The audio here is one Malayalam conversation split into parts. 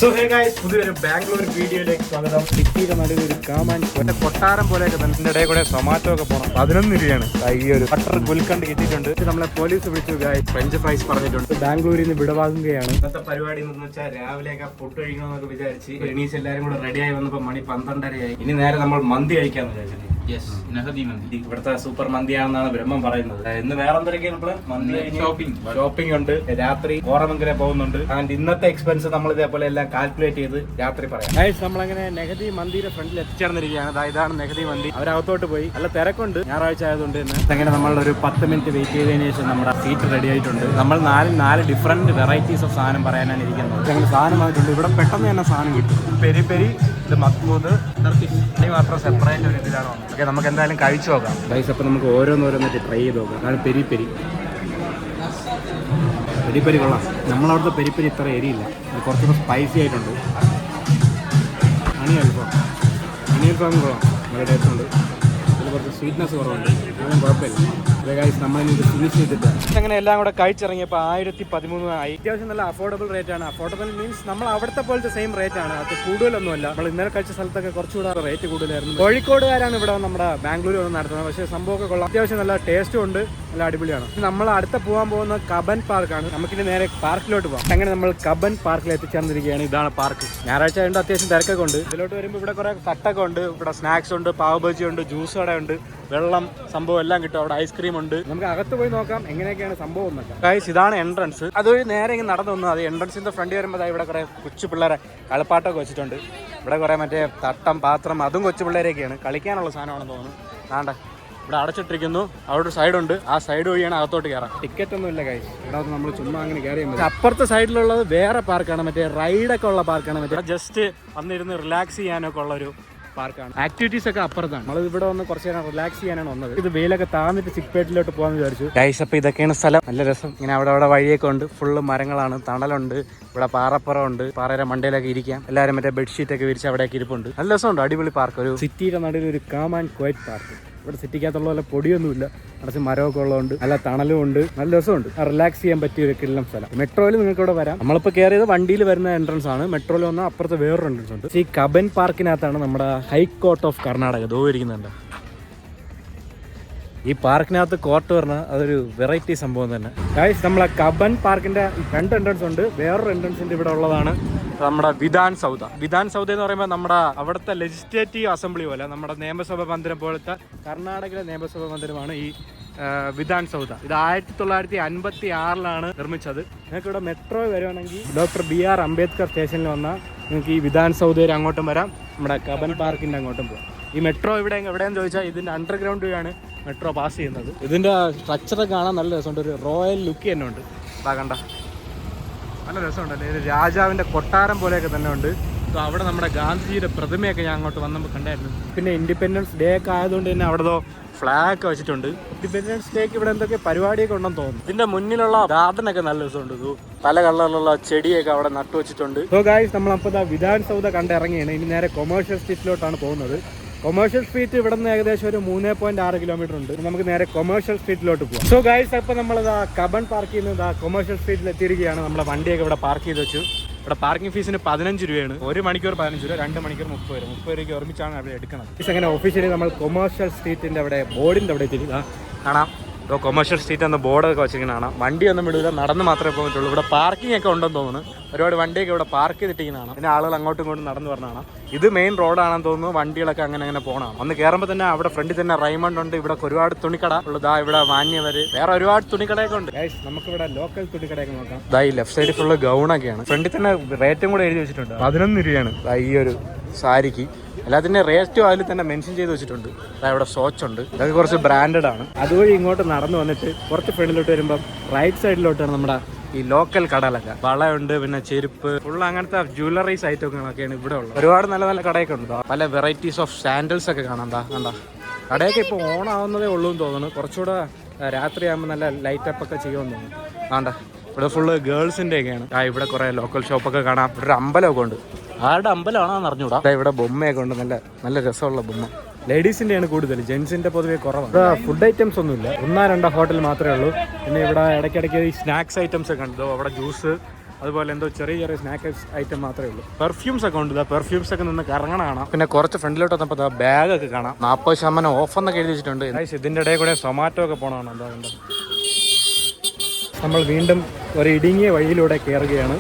സോ ഹേ ഗൈസ്, പുതിയൊരു ബാംഗ്ലൂർ വീഡിയോയിലേക്ക് സ്വാഗതം. സിറ്റിയുടെ നടുവിൽ ഒരു കാമാൻ കൊട്ടാരം പോലെയൊക്കെ തന്നെ ഇടയിൽ കൂടെ സൊമാറ്റോ ഒക്കെ പോകണം. 11 രൂപയാണ് ഈ ഒരു ബട്ടർ ഗുൽക്കണ്ട് കിട്ടിയിട്ടുണ്ട്. നമ്മളെ പോലീസ് വിളിച്ചു ഫ്രഞ്ച് ഫ്രൈസ് പറഞ്ഞിട്ടുണ്ട്. ബാംഗ്ലൂരിൽ നിന്ന് വിടവാങ്ങുകയാണ്. ഇന്നത്തെ പരിപാടി എന്ന് വെച്ചാൽ രാവിലെയൊക്കെ ഫുഡ് കഴിക്കണമെന്നൊക്കെ വിചാരിച്ച് എണീസ് എല്ലാവരും കൂടെ റെഡിയായി വന്നപ്പോൾ മണി 12:30 ഇനി നേരെ നമ്മൾ മന്തി കഴിക്കാന്ന് വിചാരിച്ചു. ഇവിടുത്തെ സൂപ്പർ മന്തിയാണെന്നാണ് ബ്രഹ്മം പറയുന്നത്. ഇന്ന് വേറെ എന്തൊക്കെയാണ് മന്തി ഷോപ്പിംഗ് ഉണ്ട്. രാത്രി കോറമംഗലെ പോകുന്നുണ്ട്. ആൻഡ് ഇന്നത്തെ എക്സ്പെൻസ് നമ്മൾ ഇതേപോലെ എല്ലാം കാൽക്കുലേറ്റ് ചെയ്ത് രാത്രി പറയാം. നമ്മളങ്ങനെ നെഹദി മന്തിയുടെ ഫ്രണ്ടിൽ എത്തിച്ചേർന്നിരിക്കുകയാണ്. ഇതാണ് നെഹദി മന്തി. അവരകത്തോട്ട് പോയി. നല്ല തിരക്കുണ്ട്, ഞായറാഴ്ച ആയതുകൊണ്ട് തന്നെ. അങ്ങനെ നമ്മൾ ഒരു 10 മിനിറ്റ് വെയിറ്റ് ചെയ്തതിനു ശേഷം നമ്മുടെ സീറ്റ് റെഡി ആയിട്ടുണ്ട്. നമ്മൾ നാല് ഡിഫറെന്റ് വെറൈറ്റീസ് ഓഫ് സാധനം പറയാനാണ് ഇരിക്കുന്നത്. അങ്ങനെ സാധനം ആയിട്ടുണ്ട്. ഇവിടെ പെട്ടെന്ന് തന്നെ സാധനം കിട്ടും. പെരി പെരി, ഇത് മക്ബൂദ്, ഇനി മാത്രം സെപ്പറേറ്റ് ഒരു ഇതിലാണ് വന്നത്. ഓക്കെ, നമുക്ക് എന്തായാലും കഴിച്ചു നോക്കാം ഗൈസ്. അപ്പോൾ നമുക്ക് ഓരോന്നോരോന്നിട്ട് ട്രൈ ചെയ്ത് നോക്കാം. അതാണ് പെരി പെരി കൊള്ളാം. നമ്മളവിടുത്തെ പെരി പെരി ഇത്ര എരിയില്ല, ഇത് കുറച്ചുകൂടെ സ്പൈസി ആയിട്ടുണ്ട്. അണിയൽഫാം കൊള്ളാം, നല്ല ടേസ്റ്റ് ഉണ്ട്. ഇതിൽ കുറച്ച് സ്വീറ്റ്നെസ് കുറവുണ്ട്, അതൊന്നും കുഴപ്പമില്ല. ഗൈസ് നമ്മളിനി ഇത് ഫിനിഷ് ചെയ്തിട്ട് അങ്ങനെ എല്ലാം കൂടെ കഴിച്ചിറങ്ങിയപ്പോൾ 1013 ആയി. അത്യാവശ്യം നല്ല അഫോർഡബിൾ റേറ്റ് ആണ്. അഫോർഡബിൾ മീൻസ് നമ്മൾ അവിടുത്തെ പോലത്തെ സെയിം റേറ്റ് ആണ്, അത് കൂടുതലൊന്നുമല്ല. നമ്മൾ ഇന്നലെ കഴിച്ച സ്ഥലത്തൊക്കെ കുറച്ചുകൂടെ റേറ്റ് കൂടുതലായിരുന്നു. കോഴിക്കോടുകാരാണ് ഇവിടെ നമ്മുടെ ബാംഗ്ലൂർ വന്ന് നടത്തുന്നത്. പക്ഷേ സംഭവമൊക്കെ കൊള്ളാം, അത്യാവശ്യം നല്ല ടേസ്റ്റും ഉണ്ട്, നല്ല അടിപൊളിയാണ്. നമ്മൾ അടുത്ത പോകാൻ പോകുന്ന കബൻ പാർക്കാണ്. നമുക്കിനി നേരെ പാർക്കിലോട്ട് പോകാം. അങ്ങനെ നമ്മൾ കബൻ പാർക്കിൽ എത്തിച്ചേർന്നിരിക്കുകയാണ്. ഇതാണ് പാർക്ക്. ഞായറാഴ്ച ആയതുകൊണ്ട് അത്യാവശ്യം തിരക്കൊക്കെ ഉണ്ട്. ഇതിലോട്ട് വരുമ്പോൾ ഇവിടെ കുറെ തട്ടൊക്കെ ഉണ്ട്. ഇവിടെ സ്നാക്സ് ഉണ്ട്, പാവ് ബജി ഉണ്ട്, ജ്യൂസ് കട ഉണ്ട്, വെള്ളം സംഭവം എല്ലാം കിട്ടും. അവിടെ ഐസ്ക്രീം ഉണ്ട്. നമുക്ക് അകത്ത് പോയി നോക്കാം എങ്ങനെയൊക്കെയാണ് സംഭവം എന്നൊക്കെ. ഗൈസ്, ഇതാണ് എൻട്രൻസ്. അതുവഴി നേരെ ഇങ്ങനെ നടന്നു വന്നു. അത് എൻട്രൻസിന്റെ ഫ്രണ്ട് വരുമ്പോൾ ഇവിടെ കുറെ കൊച്ചു പിള്ളേരെ കളിപ്പാട്ടൊക്കെ വെച്ചിട്ടുണ്ട്. ഇവിടെ കുറെ മറ്റേ തട്ടം, പാത്രം, അതും കൊച്ചു പിള്ളേരെയൊക്കെയാണ്. കളിക്കാനുള്ള സാധനമാണെന്ന് തോന്നുന്നു. ആണ്ട ഇവിടെ അടച്ചിട്ടിരിക്കുന്നു. അവിടെ ഒരു സൈഡുണ്ട്, ആ സൈഡ് വഴിയാണ് അകത്തോട്ട് കയറാം. ടിക്കറ്റ് ഒന്നും ഇല്ല ഗൈസ്. ഇവിടെ നമ്മൾ ചുമ്മാ അങ്ങനെ കയറിയാൽ മതി. അപ്പുറത്തെ സൈഡിലുള്ളത് വേറെ പാർക്കാണ്, മറ്റേ റൈഡൊക്കെ ഉള്ള പാർക്കാണ്. മറ്റേ ജസ്റ്റ് വന്നിരുന്ന് റിലാക്സ് ചെയ്യാനൊക്കെ ഉള്ള ഒരു പാർക്കാണ്. ആക്ടിവിറ്റീസ് ഒക്കെ അപ്പുറത്താണ്. നമ്മൾ ഇവിടെ വന്ന് കുറച്ച് നേരം റിലാക്സ് ചെയ്യാനാണ് വന്നത്. ഇത് വെയിലൊക്കെ താന്നിട്ട് സിക്പേട്ടിലോട്ട് പോകാന്ന് വിചാരിച്ചു ഗൈസ്. അപ്പോൾ ഇതൊക്കെയാണ് സ്ഥലം. നല്ല രസം. ഇങ്ങനെ അവിടെ വഴിയൊക്കെ ഉണ്ട്, ഫുള്ള് മരങ്ങളാണ്, തണലുണ്ട്. ഇവിടെ പാറപ്പുറം ഉണ്ട്, പാറയുടെ മണ്ടയിലൊക്കെ ഇരിക്കാം. എല്ലാവരും മറ്റേ ബെഡ്ഷീറ്റ് ഒക്കെ വിരിച്ച് അവിടെയൊക്കെ ഇരിപ്പുണ്ട്. നല്ല രസമുണ്ട്, അടിപൊളി പാർക്ക്. ഒരു സിറ്റിയുടെ നടുവിൽ ഒരു കാം ആൻഡ് ക്വയറ്റ് പാർക്ക്. ഇവിടെ സിറ്റിക്കകത്തുള്ള പോലെ പൊടിയൊന്നുമില്ല, കുറച്ച് മരമൊക്കെ ഉള്ളതുകൊണ്ട് നല്ല തണലും ഉണ്ട്, നല്ല രസമുണ്ട്. റിലാക്സ് ചെയ്യാൻ പറ്റിയ ഒരു കിള്ളം സ്ഥലം. മെട്രോയിൽ നിങ്ങൾക്ക് ഇവിടെ വരാം. നമ്മളിപ്പോൾ കയറിയത് വണ്ടിയിൽ വരുന്ന എൻട്രൻസ് ആണ്. മെട്രോയിൽ വന്നാൽ അപ്പുറത്ത് വേറൊരു എൻട്രൻസ് ഉണ്ട്. ഈ കബൻ പാർക്കിനകത്താണ് നമ്മുടെ ഹൈക്കോർട്ട് ഓഫ് കർണാടക ഇരിക്കുന്നുണ്ട്. ഈ പാർക്കിനകത്ത് കോർട്ട് പറഞ്ഞാൽ അതൊരു വെറൈറ്റി സംഭവം തന്നെ ഗൈസ്. നമ്മളെ കബൻ പാർക്കിന്റെ 2 എൻട്രൻസ് ഉണ്ട്. വേറൊരു എൻട്രൻസിന്റെ ഇവിടെ ഉള്ളതാണ് നമ്മുടെ വിധാൻ സൗധ എന്ന് പറയുമ്പോൾ നമ്മുടെ അവിടുത്തെ ലെജിസ്ലേറ്റീവ് അസംബ്ലി പോലെ, നമ്മുടെ നിയമസഭ മന്ദിരം പോലത്തെ കർണാടകയിലെ നിയമസഭ മന്ദിരമാണ് ഈ വിധാൻ സൗധ. ഇത് 1956 നിർമ്മിച്ചത്. നിങ്ങൾക്ക് ഇവിടെ മെട്രോ വരുവാണെങ്കിൽ ഡോക്ടർ BR അംബേദ്കർ സ്റ്റേഷനിൽ വന്നാൽ നിങ്ങൾക്ക് ഈ വിധാൻ സൗധ വരെ അങ്ങോട്ടും വരാം, നമ്മുടെ കബൻ പാർക്കിന്റെ അങ്ങോട്ടും പോകാം. ഈ മെട്രോ എവിടെയെന്ന് ചോദിച്ചാൽ ഇതിന്റെ അണ്ടർഗ്രൗണ്ട് വഴിയാണ് മെട്രോ പാസ് ചെയ്യുന്നത്. ഇതിന്റെ സ്ട്രക്ചർ കാണാൻ നല്ല രസമുണ്ട്, ഒരു റോയൽ ലുക്ക് തന്നെ ഉണ്ട്. കണ്ട നല്ല രസമുണ്ടല്ലേ, ഒരു രാജാവിന്റെ കൊട്ടാരം പോലെയൊക്കെ തന്നെ ഉണ്ട്. അവിടെ നമ്മുടെ ഗാന്ധിജിയുടെ പ്രതിമയൊക്കെ ഞാൻ അങ്ങോട്ട് വന്നപ്പോൾ കണ്ടായിരുന്നു. പിന്നെ ഇൻഡിപെൻഡൻസ് ഡേ ഒക്കെ ആയതുകൊണ്ട് തന്നെ അവിടെ ഫ്ലാഗ് ഒക്കെ വെച്ചിട്ടുണ്ട്. ഇൻഡിപെൻഡൻസ് ഡേക്ക് ഇവിടെ എന്തൊക്കെ പരിപാടിയൊക്കെ ഉണ്ടെന്ന് തോന്നുന്നു. ഇതിന്റെ മുന്നിലുള്ള ഗാർഡനൊക്കെ നല്ല രസമുണ്ട്. പല കളറിലുള്ള ചെടിയൊക്കെ അവിടെ നട്ടു വെച്ചിട്ടുണ്ട്. സോ ഗൈസ്, നമ്മളപ്പോൾ വിധാൻ സൗധ കണ്ടിറങ്ങിയാണ്. ഇനി നേരെ കൊമേഴ്ഷ്യൽ സ്ട്രീറ്റിലോട്ടാണ് പോകുന്നത്. കൊമേഴ്ഷ്യൽ സ്ട്രീറ്റ് ഇവിടെ നിന്ന് ഏകദേശം ഒരു 3.6 കിലോമീറ്റർ ഉണ്ട്. നമുക്ക് നേരെ കൊമേഴ്ഷ്യൽ സ്ട്രീറ്റിലോട്ട് പോകാം. സോ ഗൈസ്, അപ്പോൾ നമ്മൾ കബൻ പാർക്കിൽ നിന്ന് കൊമേഴ്ഷ്യൽ സ്ട്രീറ്റിൽ എത്തിയിരിക്കുകയാണ്. നമ്മുടെ വണ്ടിയൊക്കെ ഇവിടെ പാർക്ക് ചെയ്ത് വെച്ചു. ഇവിടെ പാർക്കിംഗ് ഫീസിന് 15 രൂപയാണ്. 1 മണിക്കൂർ 15 രൂപ, 2 മണിക്കൂർ 30 രൂപയ്ക്ക് ഒരുമിച്ചാണ് അവിടെ എടുക്കുന്നത്. അങ്ങനെ ഒഫീഷ്യലി നമ്മൾ കൊമേഴ്ഷ്യൽ സ്ട്രീറ്റിന്റെ അവിടെ ബോർഡിന്റെ അവിടെ എത്തി കാണാം. കൊമേഴ്ഷ്യൽ സ്ട്രീറ്റ് എന്ന ബോർഡൊക്കെ വെച്ചിങ്ങനെ കാണാം. വണ്ടിയൊന്നും വിടില്ല, നടന്ന് മാത്രമേ പോകാൻ പറ്റുള്ളൂ. ഇവിടെ പാർക്കിംഗ് ഒക്കെ ഉണ്ടെന്ന് തോന്നുന്നു. ഒരുപാട് വണ്ടിയൊക്കെ ഇവിടെ പാർക്ക് ചെയ്തിട്ടിരിക്കുന്നതാണ്. പിന്നെ ആളുകൾ അങ്ങോട്ടും ഇങ്ങോട്ടും നടന്നു പറഞ്ഞാണ്. ഇത് മെയിൻ റോഡാണെന്ന് തോന്നുന്നു. വണ്ടികളൊക്കെ അങ്ങനെ പോകണം. ഒന്ന് കയറുമ്പോൾ തന്നെ അവിടെ ഫ്രണ്ടിൽ തന്നെ റൈമണ്ട് ഉണ്ട്. ഇവിടെ ഒരുപാട് തുണിക്കട ഉള്ളതാ. ഇവിടെ മാന്യവര് വേറെ ഒരുപാട് തുണിക്കടയൊക്കെ ഉണ്ട്. നമുക്ക് ഇവിടെ ലോക്കൽ തുണിക്കടയൊക്കെ നോക്കാം. ഈ ലെഫ്റ്റ് സൈഡിൽ ഫുള്ള് ഗൗണൊക്കെയാണ്. ഫ്രണ്ടിൽ തന്നെ റേറ്റും കൂടെ എഴുതി വെച്ചിട്ടുണ്ട്. 11 രൂപയാണ് ഈ ഒരു സാരിക്ക്. എല്ലാത്തിൻ്റെ റേറ്റും അതിൽ തന്നെ മെൻഷൻ ചെയ്ത് വെച്ചിട്ടുണ്ട്. ഇവിടെ സോച്ച് ഉണ്ട്, ഇതൊക്കെ കുറച്ച് ബ്രാൻഡഡ് ആണ്. അതുവഴി ഇങ്ങോട്ട് നടന്നു വന്നിട്ട് കുറച്ച് ഫ്രണ്ടിലോട്ട് വരുമ്പം റൈറ്റ് സൈഡിലോട്ടാണ് നമ്മുടെ ഈ ലോക്കൽ കടകളൊക്കെ. വളയുണ്ട്, പിന്നെ ചെരുപ്പ്, ഫുൾ അങ്ങനത്തെ ജ്വല്ലറീസ് ഐറ്റങ്ങളൊക്കെയാണ് ഇവിടെ ഉള്ളത്. ഒരുപാട് നല്ല നല്ല കടയൊക്കെ ഉണ്ട്. പല വെറൈറ്റീസ് ഓഫ് സാൻഡൽസ് ഒക്കെ കാണാം. കണ്ട കടയൊക്കെ ഇപ്പോൾ ഓൺ ആവുന്നതേ ഉള്ളൂ എന്ന് തോന്നുന്നു. കുറച്ചുകൂടെ രാത്രിയാകുമ്പോൾ നല്ല ലൈറ്റ് അപ്പ് ഒക്കെ ചെയ്യുമെന്ന് തോന്നുന്നു. ആണ്ട ഇവിടെ ഫുള്ള് ഗേൾസിൻ്റെ ഒക്കെയാണ്. ഇവിടെ കുറേ ലോക്കൽ ഷോപ്പൊക്കെ കാണാം. ഇവിടെ ഒരു അമ്പലമൊക്കെ ഉണ്ട്. ആരുടെ അമ്പലമാണെന്ന് അറിഞ്ഞൂടാ. ഇവിടെ ബൊമ്മയൊക്കെ ഉണ്ട്, നല്ല നല്ല രസമുള്ള ബൊമ്മ. ലേഡീസിൻ്റെയാണ് കൂടുതൽ, ജെൻസിൻ്റെ പൊതുവെ കുറവാണ്. ഇവിടെ ഫുഡ് ഐറ്റംസ് ഒന്നുമില്ല, 1-2 ഹോട്ടൽ മാത്രമേ ഉള്ളൂ. പിന്നെ ഇവിടെ ഇടയ്ക്കിടയ്ക്ക് ഈ സ്നാക്സ് ഐറ്റംസ് ഒക്കെ ഉണ്ട്. അവിടെ ജ്യൂസ്, അതുപോലെ എന്തോ ചെറിയ ചെറിയ സ്നാക്ക് ഐറ്റം മാത്രമേ ഉള്ളൂ. പെർഫ്യൂംസ് ഒക്കെ ഉണ്ട്. പെർഫ്യൂംസ് ഒക്കെ നിന്ന് കറങ്ങണ കാണാം. പിന്നെ കുറച്ച് ഫ്രണ്ടിലോട്ട് വന്നപ്പോൾ ബാഗ് ഒക്കെ കാണാം. 40% ഓഫ് എന്നൊക്കെ എഴുതി വെച്ചിട്ടുണ്ട്. ഇതിന്റെ ഇടയിൽ കൂടെ സൊമാറ്റോ ഒക്കെ പോകണമെന്ന് എന്താ ഉണ്ട്. നമ്മൾ വീണ്ടും ഒരു ഇടുങ്ങിയ വഴിയിലൂടെ കയറുകയാണ്.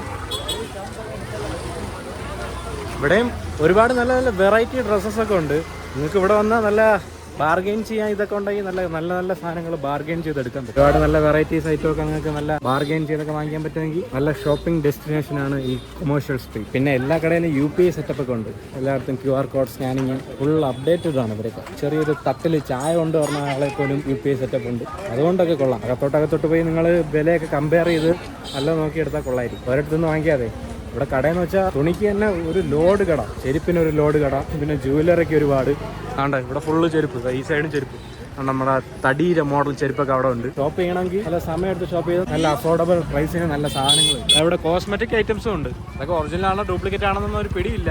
ഇവിടെയും ഒരുപാട് നല്ല നല്ല വെറൈറ്റി ഡ്രസ്സസ് ഒക്കെ ഉണ്ട്. നിങ്ങൾക്ക് ഇവിടെ വന്നാൽ നല്ല ബാർഗെയിൻ ചെയ്യാൻ ഇതൊക്കെ ഉണ്ടെങ്കിൽ നല്ല നല്ല നല്ല സാധനങ്ങൾ ബാർഗെയിൻ ചെയ്തെടുക്കാൻ പറ്റും. ഒരുപാട് നല്ല വെറൈറ്റീസ് ഐറ്റം ഒക്കെ നിങ്ങൾക്ക് നല്ല ബാർഗെയിൻ ചെയ്തൊക്കെ വാങ്ങിക്കാൻ പറ്റുമെങ്കിൽ നല്ല ഷോപ്പിംഗ് ഡെസ്റ്റിനേഷനാണ് ഈ കൊമേഴ്ഷ്യൽ സ്ട്രീറ്റ്. പിന്നെ എല്ലാ കടയിലും UPI സെറ്റപ്പ് ഒക്കെ ഉണ്ട്. എല്ലായിടത്തും QR code scanning full updated ആണ്. ഇവരൊക്കെ ചെറിയൊരു തട്ടിൽ ചായ കൊണ്ട് പറഞ്ഞ ആളെ പോലും UPI സെറ്റപ്പ് ഉണ്ട്. അതുകൊണ്ടൊക്കെ കൊള്ളാം. അകത്തോട്ട് പോയി നിങ്ങൾ വിലയൊക്കെ കമ്പയർ ചെയ്ത് നല്ല നോക്കിയെടുത്താൽ കൊള്ളായിരിക്കും. ഒരിടത്തുനിന്ന് വാങ്ങിക്കാതെ. ഇവിടെ കടയെന്ന് വെച്ചാൽ തുണിക്ക് തന്നെ ഒരു ലോഡ് കട, ചെരുപ്പിനൊരു ലോഡ് കട, പിന്നെ ജുവലറിക്ക് ഒരുപാട്. ആണ്ട് ഇവിടെ ഫുള്ള് ചെരുപ്പ്, ഈ സൈഡും ചെരുപ്പ്. നമ്മുടെ തടിയുടെ മോഡൽ ചെരുപ്പൊക്കെ അവിടെ ഉണ്ട്. ഷോപ്പ് ചെയ്യണമെങ്കിൽ നല്ല സമയം എടുത്ത് ഷോപ്പ് ചെയ്ത് നല്ല അഫോർഡബിൾ പ്രൈസിന് നല്ല സാധനങ്ങൾ. അവിടെ കോസ്മെറ്റിക് ഐറ്റംസും ഉണ്ട്. അതൊക്കെ ഒറിജിനൽ ആണോ ഡ്യൂപ്ലിക്കേറ്റ് ആണെന്നൊന്നും ഒരു പിടിയില്ല.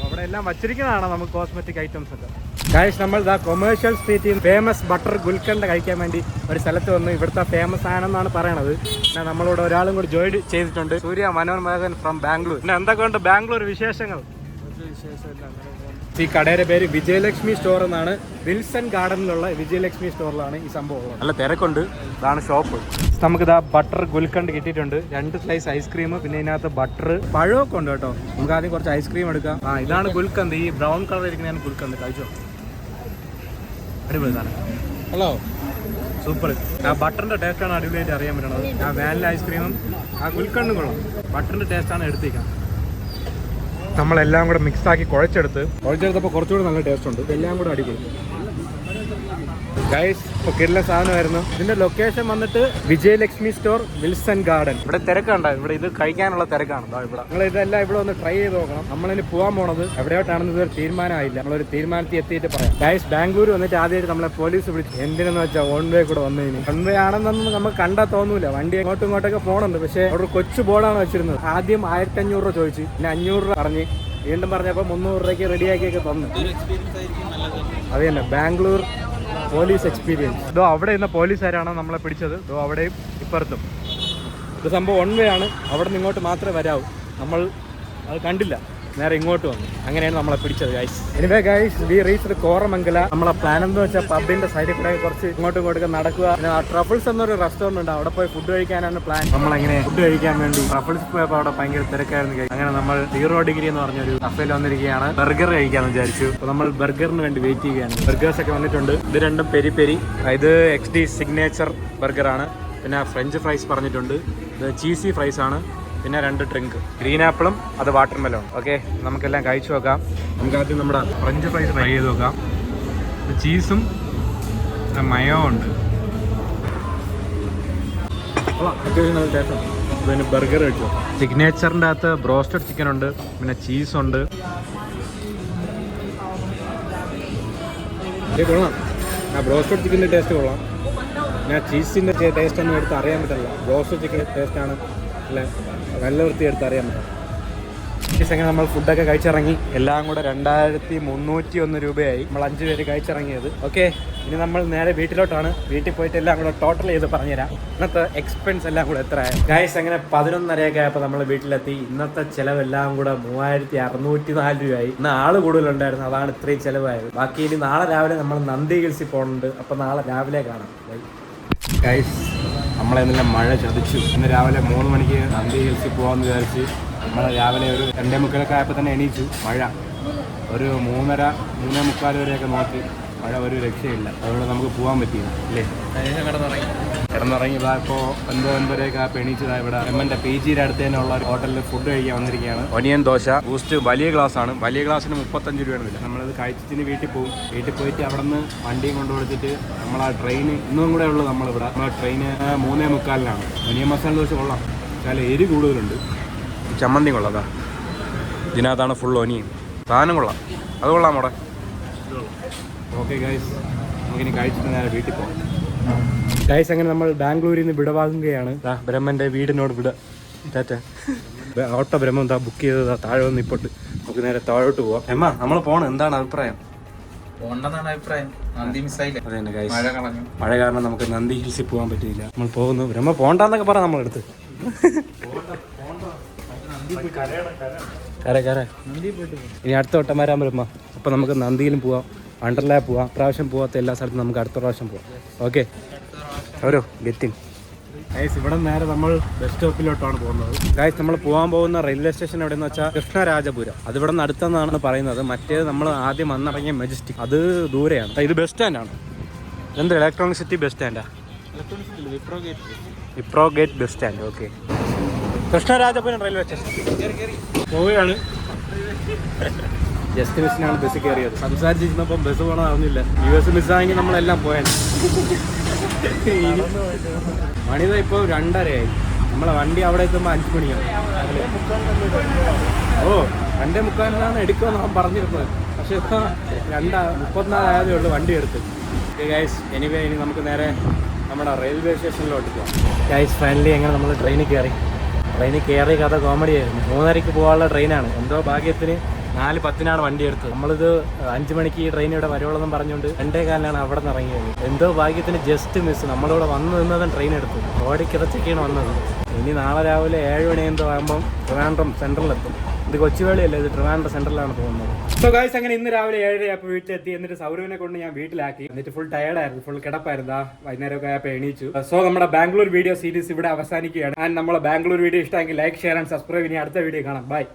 അവിടെ എല്ലാം വച്ചിരിക്കുന്നതാണ് നമുക്ക് കോസ്മെറ്റിക് ഐറ്റംസ് ഒക്കെ. ഗൈസ്, നമ്മൾ കൊമേഴ്ഷ്യൽ സ്ട്രീറ്റിൽ ഫേമസ് ബട്ടർ ഗുൽക്കണ്ട കഴിക്കാൻ വേണ്ടി ഒരു സ്ഥലത്ത് വന്ന്. ഇവിടുത്തെ ഫേമസ് സാധനം എന്നാണ് പറയണത്. പിന്നെ നമ്മളോട് ഒരാളും കൂടി ജോയിൻ ചെയ്തിട്ടുണ്ട്. സൂര്യ മനോഹർ മകൻ ഫ്രം ബാംഗ്ലൂർ. പിന്നെ എന്തൊക്കെയുണ്ട് ബാംഗ്ലൂർ വിശേഷങ്ങൾ? ഈ കടയുടെ പേര് വിജയലക്ഷ്മി സ്റ്റോർ എന്നാണ്. വിൽസൺ ഗാർഡനിലുള്ള വിജയലക്ഷ്മി സ്റ്റോറിലാണ് ഈ സംഭവം ഉള്ളത്. നല്ല തിരക്കുണ്ട്. ഇതാണ് ഷോപ്പ്. നമുക്കിതാ ബട്ടർ ഗുൽക്കണ്ട് കിട്ടിയിട്ടുണ്ട്. 2 സ്ലൈസ് ഐസ്ക്രീം, പിന്നെ ഇതിനകത്ത് ബട്ടർ, പഴമൊക്കെ ഉണ്ട് കേട്ടോ. നമുക്ക് ആദ്യം കുറച്ച് ഐസ്ക്രീം എടുക്കാം. ഇതാണ് ഗുൽക്കന്ത്. ഈ ബ്രൗൺ കളർ ഇരിക്കുന്നതാണ് ഗുൽക്കന്ത്. കഴിച്ചോ, അടിപൊളി സാധനം. Hello, super. ആ ബട്ടറിന്റെ ടേസ്റ്റാണ് അടിപൊളിയായിട്ട് അറിയാൻ പറ്റണത്. ആ വാനില ഐസ്ക്രീമും ആ ഗുൽക്കണ്ടും കൊള്ളും. ബട്ടറിന്റെ ടേസ്റ്റാണ് എടുത്തേക്കാം. നമ്മളെല്ലാം കൂടെ മിക്സാക്കി കുഴച്ചെടുത്തപ്പോൾ കുറച്ചുകൂടി നല്ല ടേസ്റ്റ് ഉണ്ട്. എല്ലാം കൂടെ അടിപൊളി. ഗൈസ്, ഇപ്പോൾ കിടിലൻ സാധനമായിരുന്നു. ഇതിന്റെ ലൊക്കേഷൻ വന്നിട്ട് വിജയലക്ഷ്മി സ്റ്റോർ, വിൽസൺ ഗാർഡൻ. ഇവിടെ തിരക്കുണ്ട്. ഇവിടെ ഇത് കഴിക്കാനുള്ള തിരക്കാണ്. ഇവിടെ നിങ്ങൾ ഇതെല്ലാം ഇവിടെ ഒന്ന് ട്രൈ ചെയ്ത് നോക്കണം. നമ്മളിനി പോകാൻ പോണത് എവിടെയോട്ടാണെന്ന് ഇതൊരു തീരുമാനമായില്ല. നമ്മളൊരു തീരുമാനത്തിൽ എത്തിയിട്ട് പറയാം. ഗൈസ്, ബാംഗ്ലൂർ വന്നിട്ട് ആദ്യമായിട്ട് നമ്മളെ പോലീസ് വിളിച്ചു. എന്തിനെന്ന് വെച്ചാൽ ഓൺ വേ കൂടെ വന്നതിന്. ഓൺ വേ ആണെന്നൊന്നും നമുക്ക് കണ്ടാൽ തോന്നൂല. വണ്ടി അങ്ങോട്ടും ഇങ്ങോട്ടൊക്കെ പോകണുണ്ട്. പക്ഷേ അവിടെ കൊച്ചു ബോർഡാണ് വെച്ചിരുന്നത്. ആദ്യം 1500 രൂപ ചോദിച്ചു, പിന്നെ 500 രൂപ പറഞ്ഞ്, വീണ്ടും പറഞ്ഞപ്പോൾ 300 രൂപയ്ക്ക് റെഡിയാക്കിയൊക്കെ തന്നു. അത് തന്നെ ബാംഗ്ലൂർ പോലീസ് എക്സ്പീരിയൻസ്. ഇതോ അവിടെ ഇന്ന് പോലീസുകാരാണ് നമ്മളെ പിടിച്ചത്. ഇതോ അവിടെയും ഇപ്പുറത്തും. ഇത് സംഭവം 1 വേ ആണ്. അവിടെ നിന്ന് ഇങ്ങോട്ട് മാത്രമേ വരാവൂ. നമ്മൾ അത് കണ്ടില്ല, നേരെ ഇങ്ങോട്ട് വന്നു. അങ്ങനെയാണ് നമ്മളെ പിടിച്ചത് guys. Anyway guys, we reached Koramangala. നമ്മളെ പ്ലാൻ എന്ന് വെച്ചാൽ പബ്ബിന്റെ സൈഡിൽ കൂടെ കുറച്ച് ഇങ്ങോട്ടും ഇങ്ങോട്ടൊക്കെ നടക്കുക. പിന്നെ ട്രഫിൾസ് എന്നൊരു റെസ്റ്റോറന്റ് ഉണ്ട്, അവിടെ പോയി ഫുഡ് കഴിക്കാനാണ് പ്ലാൻ. നമ്മളെങ്ങനെ ഫുഡ് കഴിക്കാൻ വേണ്ടി ട്രഫിൾസ് പോയപ്പോൾ അവിടെ ഭയങ്കര തിരക്കായിരുന്നു. അങ്ങനെ നമ്മൾ 0 ഡിഗ്രി എന്ന് പറഞ്ഞൊരു കഫേയിൽ വന്നിരിക്കുകയാണ്. ബർഗർ കഴിക്കാമെന്ന് വിചാരിച്ചു. അപ്പോൾ നമ്മൾ ബർഗറിന് വേണ്ടി വെയിറ്റ് ചെയ്യുകയാണ്. ബർഗേഴ്സ് ഒക്കെ വന്നിട്ടുണ്ട്. ഇത് രണ്ടും പെരി പെരി. ഇത് XD സിഗ്നേച്ചർ ബർഗറാണ്. പിന്നെ ഫ്രഞ്ച് ഫ്രൈസ് പറഞ്ഞിട്ടുണ്ട്. ഇത് ചീസി ഫ്രൈസ് ആണ്. പിന്നെ 2 ഡ്രിങ്ക്, ഗ്രീൻ ആപ്പിളും അത് വാട്ടർ മെലോൺ. ഓക്കെ, നമുക്കെല്ലാം കഴിച്ചു നോക്കാം. നമുക്ക് ആദ്യം നമ്മുടെ ഫ്രഞ്ച് ഫ്രൈസ് ട്രൈ ചെയ്ത് നോക്കാം. ചീസും മയോ ഉണ്ട്. അത്യാവശ്യം നല്ല ടേസ്റ്റ്. പിന്നെ ബർഗർ കഴിച്ചു. സിഗ്നേച്ചറിൻ്റെ അകത്ത് ബ്രോസ്റ്റഡ് ചിക്കൻ ഉണ്ട്, പിന്നെ ചീസുണ്ട്. കൊള്ളാം. ആ ബ്രോസ്റ്റഡ് ചിക്കൻ്റെ ടേസ്റ്റ് കൊള്ളാം. ഞാൻ ചീസിൻ്റെ ടേസ്റ്റ് ഒന്നും എടുത്ത് അറിയാൻ പറ്റില്ല. ബ്രോസ്റ്റഡ് ചിക്കൻ ടേസ്റ്റാണ് അല്ലേ, നല്ല വൃത്തിയെടുത്ത് അറിയാൻ പറ്റും. അങ്ങനെ നമ്മൾ ഫുഡൊക്കെ കഴിച്ചിറങ്ങി. എല്ലാം കൂടെ 2301 രൂപയായി. നമ്മൾ 5 പേര് കഴിച്ചിറങ്ങിയത്. ഓക്കെ, ഇനി നമ്മൾ നേരെ വീട്ടിലോട്ടാണ്. വീട്ടിൽ പോയിട്ട് എല്ലാം കൂടെ ടോട്ടൽ ചെയ്ത് പറഞ്ഞുതരാം. ഇന്നത്തെ എക്സ്പെൻസ് എല്ലാം കൂടെ എത്രയായി. ഗൈസ്, അങ്ങനെ 11:30 ആയപ്പോൾ നമ്മൾ വീട്ടിലെത്തി. ഇന്നത്തെ ചിലവെല്ലാം കൂടെ 3604 രൂപയായി. ഇന്ന് ആള് കൂടുതലുണ്ടായിരുന്നു, അതാണ് ഇത്രയും ചിലവായത്. ബാക്കി ഇനി നാളെ രാവിലെ നമ്മൾ നന്ദി ഹിൽസിൽ പോകുന്നുണ്ട്. അപ്പോൾ നാളെ രാവിലെ കാണാം. ഗൈസ്, നമ്മളെന്നെല്ലാം മഴ ചതിച്ചു. ഇന്ന് രാവിലെ 3 മണിക്ക് നന്ദി ഹിൽസിൽ പോകാമെന്ന് വിചാരിച്ച് നമ്മൾ രാവിലെ ഒരു 2:45 ആയപ്പോൾ തന്നെ എണീച്ചു. മഴ ഒരു 3:30-3:45 വരെയൊക്കെ നോക്കി. മഴ ഒരു രക്ഷയില്ല. അതുകൊണ്ട് നമുക്ക് പോകാൻ പറ്റിയില്ല അല്ലേ. കിടന്നിറങ്ങി. ഇതാ ഇപ്പോൾ 9:09 ആയപ്പോൾ എണീച്ചതാ. ഇവിടെ എമ്മൻ്റെ PGയുടെ അടുത്ത് തന്നെ ഉള്ള ഹോട്ടലിൽ ഫുഡ് കഴിക്കാൻ വന്നിരിക്കുകയാണ്. ഒനിയൻ ദോശ, ബൂസ്റ്റ് വലിയ ഗ്ലാസ്സാണ്. വലിയ ഗ്ലാസ്സിന് 35 രൂപയാണില്ല. നമ്മളത് കഴിച്ചിട്ട് വീട്ടിൽ പോകും. വീട്ടിൽ പോയിട്ട് അവിടെ നിന്ന് വണ്ടിയും കൊണ്ടുകൊടുത്തിട്ട് നമ്മൾ ആ ട്രെയിൻ ഇന്നും കൂടെ ഉള്ളൂ. നമ്മളിവിടെ നമ്മളെ ട്രെയിന് 3:45-നാണ്. ഒനിയൻ മസാല ദോശ കൊള്ളാം, ചില എരി കൂടുതലുണ്ട്. ചമ്മന്തി കൊള്ളാം. ഇതിനകത്താണ് ഫുൾ ഒനിയൻ. സാധനം കൊള്ളാം, അത് കൊള്ളാം അവിടെ. ഓക്കെ ഗൈസ്, നമുക്കിനി കഴിച്ചിട്ട് നേരെ വീട്ടിൽ പോകാം. ഗൈസ്, അങ്ങനെ നമ്മൾ ബാംഗ്ലൂരിൽ നിന്ന് വിടവാങ്ങുകയാണ്. ബ്രഹ്മൻ്റെ വീടിനോട് വിട ടാറ്റ. ഓട്ടോ ബ്രഹ്മം എന്താ ബുക്ക് ചെയ്തതാ. താഴെ വന്ന് ഇപ്പോട്ട് നമുക്ക് നേരെ താഴോട്ട് പോവാം. എമ്മ, നമ്മൾ പോകണം. എന്താണ് അഭിപ്രായം? അതെ ഗൈസ്, മഴ കാരണം നമുക്ക് നന്ദി ഹിൽസിൽ പോകാൻ പറ്റിയില്ല. നമ്മൾ പോകുന്നു. ബ്രഹ്മ പോണ്ടെന്നൊക്കെ പറ നമ്മളെടുത്ത്. കര ഇനി അടുത്ത വട്ടം വരാൻ വരുമ്പോ അപ്പൊ നമുക്ക് നന്ദിയിലും പോവാം, വണ്ടർലാ പോവാം. പ്രാവശ്യം പോവാത്ത എല്ലാ സ്ഥലത്തും നമുക്ക് അടുത്ത പ്രാവശ്യം പോവാം. ഓക്കെ, ഓരോ ഗെറ്റിംഗ്. ഗൈസ് ഇവിടെ നേരെ നമ്മൾ ബസ് സ്റ്റോപ്പിലോട്ടാണ് പോകുന്നത്. ഗൈസ് നമ്മൾ പോകാൻ പോകുന്ന റെയിൽവേ സ്റ്റേഷൻ എവിടെയെന്ന് വെച്ചാൽ കൃഷ്ണരാജപുരം. അത് ഇവിടെ നിന്ന് അടുത്തെന്നാണ് പറയുന്നത്. മറ്റേത് നമ്മൾ ആദ്യം വന്നിറങ്ങിയ മെജസ്റ്റിക്, അത് ദൂരെയാണ്. ഇത് ബസ് സ്റ്റാൻഡാണ്. എന്ത് ഇലക്ട്രോണിക് സിറ്റി ബസ് സ്റ്റാൻഡാ? Wipro gate bus stand. Okay, Krishnarajapuram railway station പോവുകയാണ്. ജസ്റ്റ് മിസ്സിനാണ് ബസ് കയറിയത്. സംസാരിച്ചിരുന്നപ്പം ബസ് പോകണം അറിഞ്ഞില്ല. US മിസ്സായെങ്കിൽ നമ്മളെല്ലാം പോയാണ്. മണിത ഇപ്പോൾ 2:30 നമ്മളെ വണ്ടി അവിടെ എത്തുമ്പോൾ 5 മണിയാണ്. ഓ 2:45 എടുക്കുമെന്ന് അവൻ പറഞ്ഞിരുന്നത്. പക്ഷെ ഇപ്പോൾ 2:34 ആയതേ ഉള്ളൂ വണ്ടി എടുത്ത്. ഗൈസ് എനിവേ ഇനി നമുക്ക് നേരെ നമ്മുടെ റെയിൽവേ സ്റ്റേഷനിലോട്ട് പോകാം. ഗൈസ് ഫൈനലി എങ്ങനെ നമ്മൾ ട്രെയിനിൽ കയറി കഥ കോമഡി ആയിരുന്നു. 3:30 പോകാനുള്ള ട്രെയിനാണ്. എന്തോ ഭാഗ്യത്തിന് 4:10 വണ്ടി എടുത്തത്. നമ്മളിത് 5 മണിക്ക് ഈ ട്രെയിൻ ഇവിടെ വരുവോളെന്നും പറഞ്ഞുകൊണ്ട് 2:15 അവിടെ നിന്ന് ഇറങ്ങിയത്. എന്തോ ഭാഗ്യത്തിന് ജസ്റ്റ് മിസ്. നമ്മളിവിടെ വന്ന് നിന്നതും ട്രെയിൻ എടുത്തു. ഓടിക്കിറച്ചൊക്കെയാണ് വന്നത്. ഇനി നാളെ രാവിലെ 7 മണി എന്തോ ആകുമ്പം ട്രിവാൻഡ്രം സെൻട്രലിലെത്തും. ഇത് കൊച്ചുവേളിയല്ല, ഇത് ട്രിവാൻഡ്രം സെൻട്രലാണ് പോകുന്നത്. സോ ഗൈസ് അങ്ങനെ ഇന്ന് രാവിലെ 7:30 ആയപ്പോൾ വീട്ടിലെത്തി. എന്നിട്ട് സൗരവിനെ കൊണ്ട് ഞാൻ വീട്ടിലാക്കി. എന്നിട്ട് ഫുൾ ടയർഡായിരുന്നു, ഫുൾ കിടപ്പായിരുന്നു. വൈകുന്നേരമൊക്കെ ആയപ്പോൾ എണീച്ചു. സോ നമ്മുടെ ബാംഗ്ലൂർ വീഡിയോ സീരീസ് ഇവിടെ അവസാനിക്കുകയാണ്. ആൻഡ് നമ്മളെ ബാംഗ്ലൂർ വീഡിയോ ഇഷ്ടമെങ്കിൽ ലൈക്ക്, ഷെയർ ആൻഡ് സബ്സ്ക്രൈബ്. ഇനി അടുത്ത വീഡിയോ കാണാം. ബൈ.